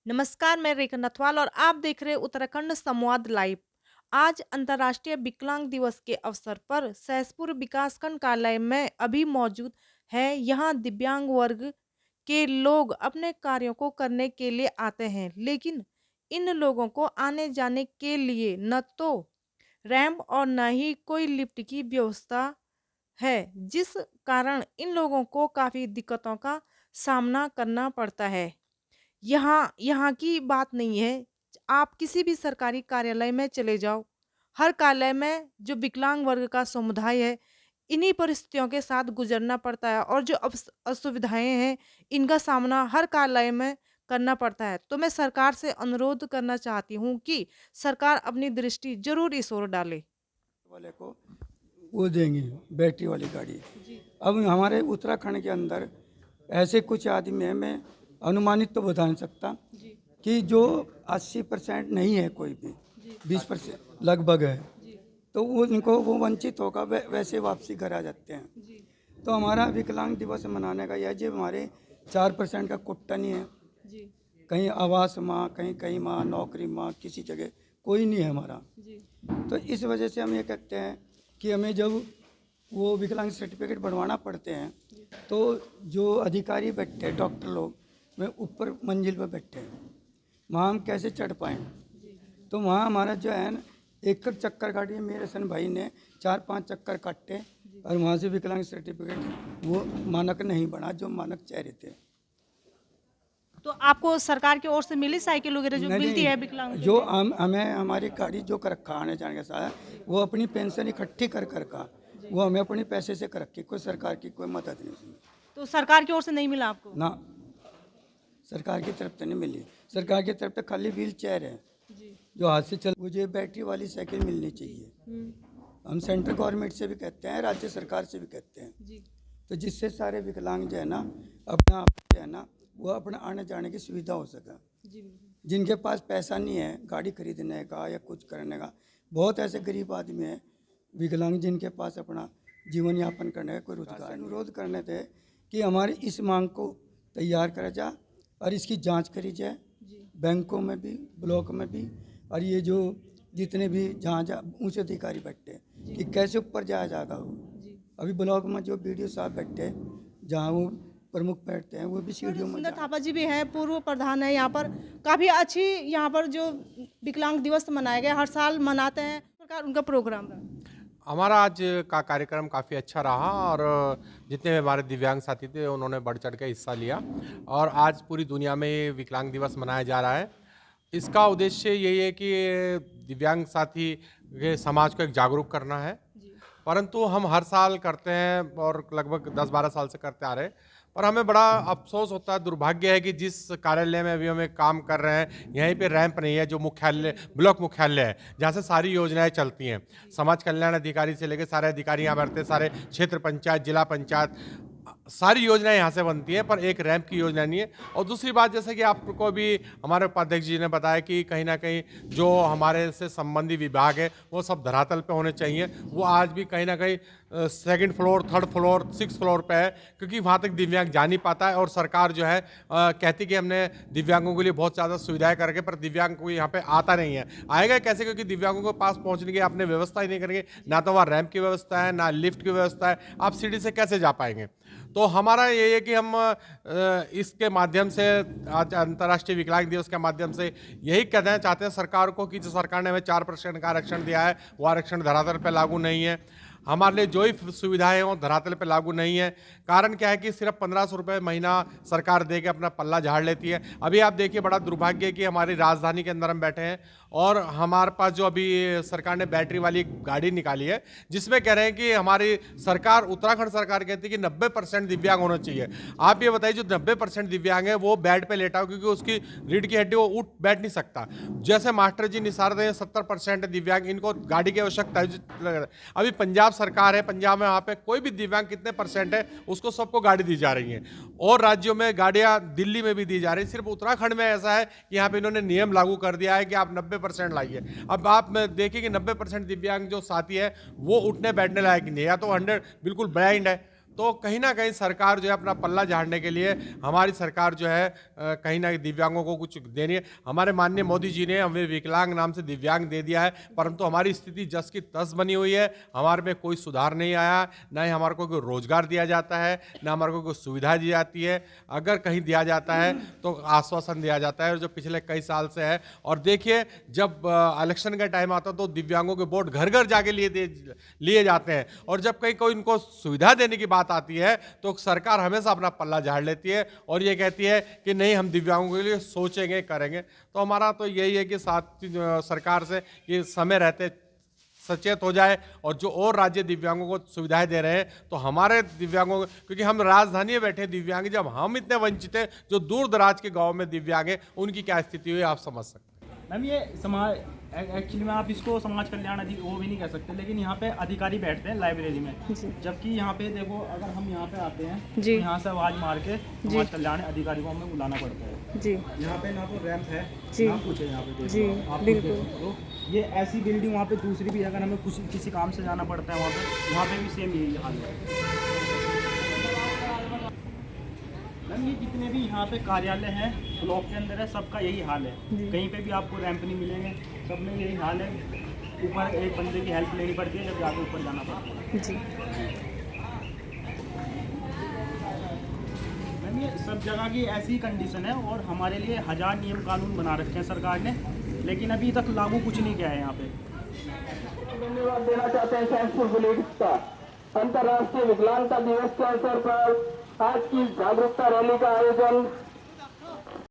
नमस्कार, मैं रेखा नथवाल और आप देख रहे हैं उत्तराखंड संवाद लाइव। आज अंतर्राष्ट्रीय विकलांग दिवस के अवसर पर सहसपुर विकासखंड कार्यालय में अभी मौजूद है। यहाँ दिव्यांग वर्ग के लोग अपने कार्यों को करने के लिए आते हैं, लेकिन इन लोगों को आने जाने के लिए न तो रैंप और न ही कोई लिफ्ट की व्यवस्था है, जिस कारण इन लोगों को काफी दिक्कतों का सामना करना पड़ता है। यहाँ यहाँ की बात नहीं है। आप किसी भी सरकारी कार्यालय में चले जाओ, हर कार्यालय में जो विकलांग वर्ग का समुदाय है, इन्हीं परिस्थितियों के साथ गुज़रना पड़ता है और जो असुविधाएँ हैं, इनका सामना हर कार्यालय में करना पड़ता है। तो मैं सरकार से अनुरोध करना चाहती हूँ कि सरकार अपनी दृष्टि ज़रूर इस ओर डाले। वाले को वो देंगे बैटरी वाली गाड़ी। अब हमारे उत्तराखंड के अंदर ऐसे कुछ आदमी हैं, मैं अनुमानित तो बता नहीं सकता कि जो 80% नहीं है, कोई भी 20% लगभग है, तो वो उनको वो वंचित होगा, वैसे वापसी घर आ जाते हैं। तो हमारा विकलांग दिवस मनाने का यह जो हमारे 4% का कुट्टा नहीं है, कहीं आवास माँ, कहीं कहीं माँ, नौकरी माँ, किसी जगह कोई नहीं है हमारा। तो इस वजह से हम ये कहते हैं कि हमें जब वो विकलांग सर्टिफिकेट बनवाना पड़ते हैं, तो जो अधिकारी बैठे हैं, डॉक्टर लोग, वे ऊपर मंजिल पर बैठे हैं, वहाँ हम कैसे चढ़ पाएँ। तो वहाँ हमारा जो है ना, एक चक्कर काटिए, मेरे सन भाई ने 4-5 चक्कर काटे और वहाँ से विकलांग सर्टिफिकेट वो मानक नहीं बना जो मानक चाह रहे थे। तो आपको सरकार की ओर से मिली साइकिल वगैरह जो नहीं मिलती है नहीं, विकलांग के जो लिए? हमें हमारी गाड़ी जो कर रखा आने जाने का सारा, वो अपनी पेंशन इकट्ठी कर का, वो हमें अपने पैसे से कर रखी, कोई सरकार की कोई मदद नहीं उसमें। तो सरकार की ओर से नहीं मिला आपको? ना, सरकार की तरफ से नहीं मिली। सरकार की तरफ से खाली व्हील चेयर है जो हाथ से चल। मुझे बैटरी वाली साइकिल मिलनी चाहिए। हम सेंट्रल गवर्नमेंट से भी कहते हैं, राज्य सरकार से भी कहते हैं, तो जिससे सारे विकलांग जो है ना, अपना आप जो है ना, वो अपना आने जाने की सुविधा हो सके। जिनके पास पैसा नहीं है गाड़ी खरीदने का या कुछ करने का, बहुत ऐसे गरीब आदमी हैं विकलांग जिनके पास अपना जीवन यापन करने का कोई रोजगार। अनुरोध करने थे कि हमारी इस मांग को तैयार करा जाए और इसकी जांच करी जाए, बैंकों में भी, ब्लॉक में भी, और ये जो जितने भी जहाँ जहाँ ऊंचे अधिकारी बैठे हैं कि कैसे ऊपर जाया जाएगा। वो अभी ब्लॉक में जो बीडीओ साहब बैठे हैं, जहाँ वो प्रमुख बैठते हैं, वो भी सीढ़ियों में सुंदर थापा जी भी हैं, पूर्व प्रधान है यहाँ पर। काफी अच्छी यहाँ पर जो विकलांग दिवस मनाया गया, हर साल मनाते हैं, इस प्रकार उनका प्रोग्राम रहा। हमारा आज का कार्यक्रम काफ़ी अच्छा रहा और जितने भी हमारे दिव्यांग साथी थे उन्होंने बढ़ चढ़ के हिस्सा लिया और आज पूरी दुनिया में ये विकलांग दिवस मनाया जा रहा है। इसका उद्देश्य यही है कि दिव्यांग साथी के समाज को एक जागरूक करना है, परंतु हम हर साल करते हैं और लगभग 10-12 साल से करते आ रहे हैं। पर हमें बड़ा अफसोस होता है, दुर्भाग्य है कि जिस कार्यालय में अभी हम एक काम कर रहे हैं, यहीं पे रैंप नहीं है, जो मुख्यालय ब्लॉक मुख्यालय है जहाँ से सारी योजनाएं चलती हैं। समाज कल्याण अधिकारी से लेकर सारे अधिकारी यहाँ बैठते हैं, सारे क्षेत्र पंचायत, जिला पंचायत, सारी योजनाएं यहाँ से बनती हैं, पर एक रैंप की योजना नहीं है। और दूसरी बात, जैसे कि आपको भी हमारे उपाध्यक्ष जी ने बताया कि कहीं ना कहीं जो हमारे से संबंधी विभाग है वो सब धरातल पे होने चाहिए। वो आज भी कहीं ना कहीं second floor, third floor, 6th floor पे है, क्योंकि वहाँ तक दिव्यांग जा नहीं पाता है। और सरकार जो है कहती कि हमने दिव्यांगों के लिए बहुत ज़्यादा सुविधाएं करके, पर दिव्यांग कोई यहाँ पे आता नहीं है। आएगा कैसे, क्योंकि दिव्यांगों के पास पहुँचने की आपने व्यवस्था ही नहीं करेंगे। ना तो वहाँ रैंप की व्यवस्था है, ना लिफ्ट की व्यवस्था है, आप सीढ़ी से कैसे जा पाएंगे। तो हमारा ये है कि हम इसके माध्यम से, आज अंतर्राष्ट्रीय विकलांग दिवस के माध्यम से यही कहना चाहते हैं सरकार को कि जो सरकार ने हमें 4% का आरक्षण दिया है, वो आरक्षण धरातल पर लागू नहीं है। हमारे लिए जो ही सुविधाएं हैं वो धरातल पे लागू नहीं है। कारण क्या है कि सिर्फ 1500 रुपये महीना सरकार दे के अपना पल्ला झाड़ लेती है। अभी आप देखिए, बड़ा दुर्भाग्य है कि हमारी राजधानी के अंदर हम बैठे हैं और हमारे पास जो अभी सरकार ने बैटरी वाली गाड़ी निकाली है, जिसमें कह रहे हैं कि हमारी सरकार, उत्तराखंड सरकार कहती है कि 90% दिव्यांग होना चाहिए। आप ये बताइए, जो 90% दिव्यांग है वो बेड पे लेटा हो, क्योंकि उसकी रीढ़ की हड्डी वो उठ बैठ नहीं सकता। जैसे मास्टर जी निसार रहे हैं, 70% दिव्यांग, इनको गाड़ी की आवश्यकता है। अभी पंजाब सरकार है, पंजाब में वहाँ पे कोई भी दिव्यांग कितने परसेंट है, उसको सबको गाड़ी दी जा रही है। और राज्यों में गाड़ियाँ, दिल्ली में भी दी जा रही है। सिर्फ उत्तराखंड में ऐसा है कि यहाँ पे इन्होंने नियम लागू कर दिया है कि आप 90% लाइए। अब आप देखिए कि 90% दिव्यांग जो साथी है वो उठने बैठने लायक नहीं है, या तो 100 बिल्कुल ब्लाइंड है। तो कहीं ना कहीं सरकार जो है अपना पल्ला झाड़ने के लिए, हमारी सरकार जो है कहीं ना कहीं दिव्यांगों को कुछ देनी है। हमारे माननीय मोदी जी ने हमें विकलांग नाम से दिव्यांग दे दिया है, परंतु हमारी स्थिति जस की तस बनी हुई है। हमारे में कोई सुधार नहीं आया, ना ही हमारे को कोई रोजगार दिया जाता है, ना हमारे को कोई सुविधा दी जाती है। अगर कहीं दिया जाता है तो आश्वासन दिया जाता है, जो पिछले कई साल से है। और देखिए, जब इलेक्शन का टाइम आता तो दिव्यांगों के वोट घर घर जाके लिए जाते हैं, और जब कहीं कोई इनको सुविधा देने की बात आती है तो सरकार हमेशा अपना पल्ला झाड़ लेती है और ये कहती है कि नहीं, हम दिव्यांगों के लिए सोचेंगे, करेंगे। तो हमारा तो यही है कि सरकार से कि समय रहते सचेत हो जाए, और जो और राज्य दिव्यांगों को सुविधाएं दे रहे हैं तो हमारे दिव्यांगों, क्योंकि हम राजधानी में बैठे दिव्यांग, जब हम इतने वंचित हैं, जो दूर दराज के गांव में दिव्यांग हैं, उनकी क्या स्थिति हुई आप समझ सकते हैं। मैम, ये समाज एक्चुअली में आप इसको समाज कल्याण वो भी नहीं कह सकते, लेकिन यहाँ पे अधिकारी बैठते हैं लाइब्रेरी में। जबकि यहाँ पे देखो, अगर हम यहाँ पे आते हैं तो यहाँ से आवाज़ मार के समाज कल्याण अधिकारी को हमें बुलाना पड़ता है जी। यहाँ पे ना तो रैंप है ना कुछ है, यहाँ पे देखो आप बिल्कुल। ये ऐसी बिल्डिंग वहाँ पे दूसरी भी, अगर हमें किसी काम से जाना पड़ता है वहाँ पे भी सेम यही हाल है। मैम, ये जितने भी यहाँ पे कार्यालय हैं ब्लॉक के अंदर है, सबका यही हाल है। कहीं पे भी आपको रैंप नहीं मिलेंगे, सब में यही हाल है। ऊपर एक बंदे की हेल्प लेनी पड़ती है, जब जाके ऊपर जाना पड़ता है जी। मैम, ये सब जगह की ऐसी कंडीशन है, और हमारे लिए 1000 नियम कानून बना रखे हैं सरकार ने, लेकिन अभी तक लागू कुछ नहीं किया है यहाँ पे। धन्यवाद देना चाहते हैं सहसपुर पुलिस का। अंतर्राष्ट्रीय विकलांगता दिवस के अवसर पर आज की जागरूकता रैली का आयोजन